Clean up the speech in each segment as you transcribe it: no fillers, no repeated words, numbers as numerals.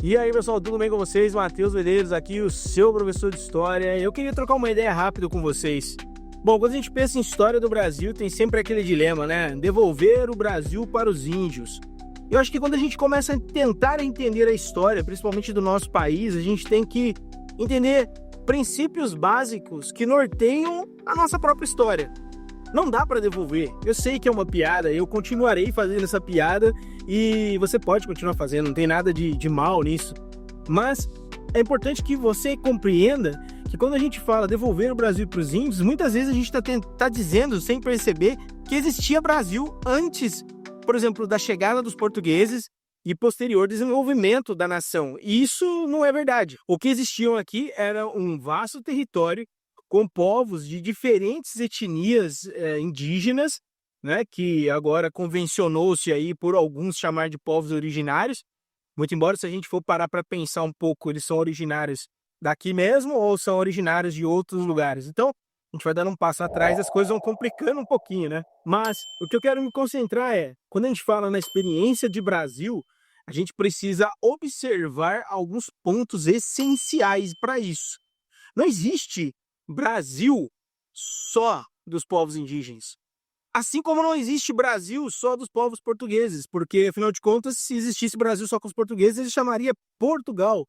E aí, pessoal, tudo bem com vocês? Matheus Medeiros aqui, o seu professor de História. Eu queria trocar uma ideia rápida com vocês. Bom, quando a gente pensa em história do Brasil, tem sempre aquele dilema, né? Devolver o Brasil para os índios. Eu acho que quando a gente começa a tentar entender a história, principalmente do nosso país, a gente tem que entender princípios básicos que norteiam a nossa própria história. Não dá para devolver. Eu sei que é uma piada, eu continuarei fazendo essa piada e você pode continuar fazendo, não tem nada de mal nisso. Mas é importante que você compreenda que quando a gente fala devolver o Brasil para os índios, muitas vezes a gente está dizendo, sem perceber, que existia Brasil antes, por exemplo, da chegada dos portugueses e posterior desenvolvimento da nação. E isso não é verdade. O que existiam aqui era um vasto território com povos de diferentes etnias indígenas, né, que agora convencionou-se aí por alguns chamar de povos originários. Muito embora, se a gente for parar para pensar um pouco, eles são originários daqui mesmo ou são originários de outros lugares. Então, a gente vai dando um passo atrás, as coisas vão complicando um pouquinho, né? Mas o que eu quero me concentrar é, quando a gente fala na experiência de Brasil, a gente precisa observar alguns pontos essenciais para isso. Não existe Brasil só dos povos indígenas. Assim como não existe Brasil só dos povos portugueses, porque, afinal de contas, se existisse Brasil só com os portugueses, ele chamaria Portugal.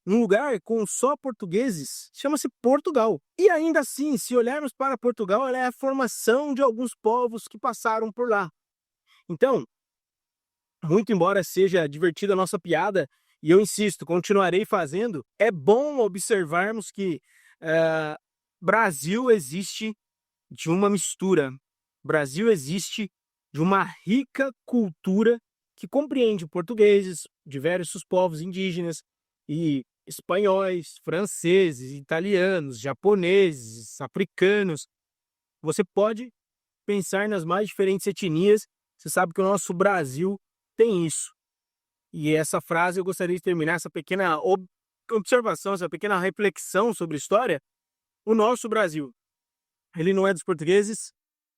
Um lugar com só portugueses chama-se Portugal. E ainda assim, se olharmos para Portugal, ela é a formação de alguns povos que passaram por lá. Então, muito embora seja divertida a nossa piada, e eu insisto, continuarei fazendo, é bom observarmos que Brasil existe de uma mistura. Brasil existe de uma rica cultura que compreende portugueses, diversos povos indígenas e espanhóis, franceses, italianos, japoneses, africanos. Você pode pensar nas mais diferentes etnias. Você sabe que o nosso Brasil tem isso. E essa frase eu gostaria de terminar, essa pequena observação, essa pequena reflexão sobre história. O nosso Brasil, ele não é dos portugueses.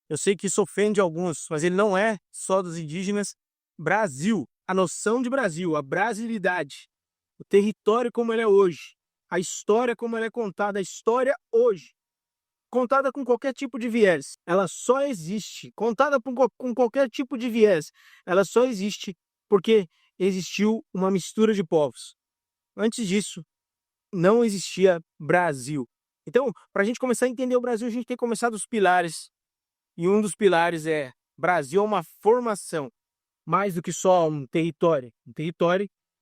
Eu sei que isso ofende alguns, mas ele não é só dos indígenas. Brasil, a noção de Brasil, a brasilidade, o território como ele é hoje, a história como ela é contada, a história hoje, contada com qualquer tipo de viés, ela só existe, contada com qualquer tipo de viés, ela só existe porque existiu uma mistura de povos. Antes disso, não existia Brasil. Então, para a gente começar a entender o Brasil, a gente tem que começar dos pilares. E um dos pilares é: Brasil é uma formação, mais do que só um território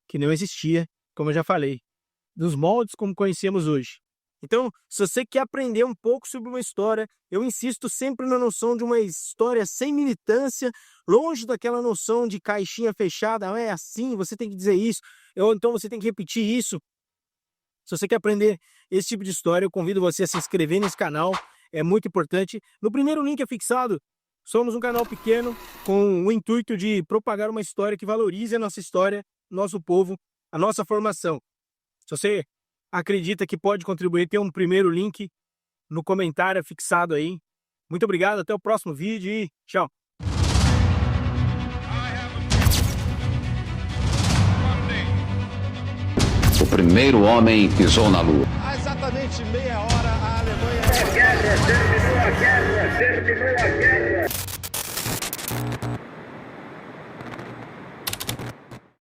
que não existia, como eu já falei, dos moldes como conhecemos hoje. Então, se você quer aprender um pouco sobre uma história, eu insisto sempre na noção de uma história sem militância, longe daquela noção de caixinha fechada, é assim, você tem que dizer isso, ou então você tem que repetir isso. Se você quer aprender esse tipo de história, eu convido você a se inscrever nesse canal, é muito importante. No primeiro link é fixado, somos um canal pequeno com o intuito de propagar uma história que valorize a nossa história, nosso povo, a nossa formação. Se você acredita que pode contribuir, tem um primeiro link no comentário fixado aí. Muito obrigado, até o próximo vídeo e tchau! O primeiro homem pisou na Lua. Há exatamente meia hora, a Alemanha... A guerra terminou, a guerra terminou, a guerra!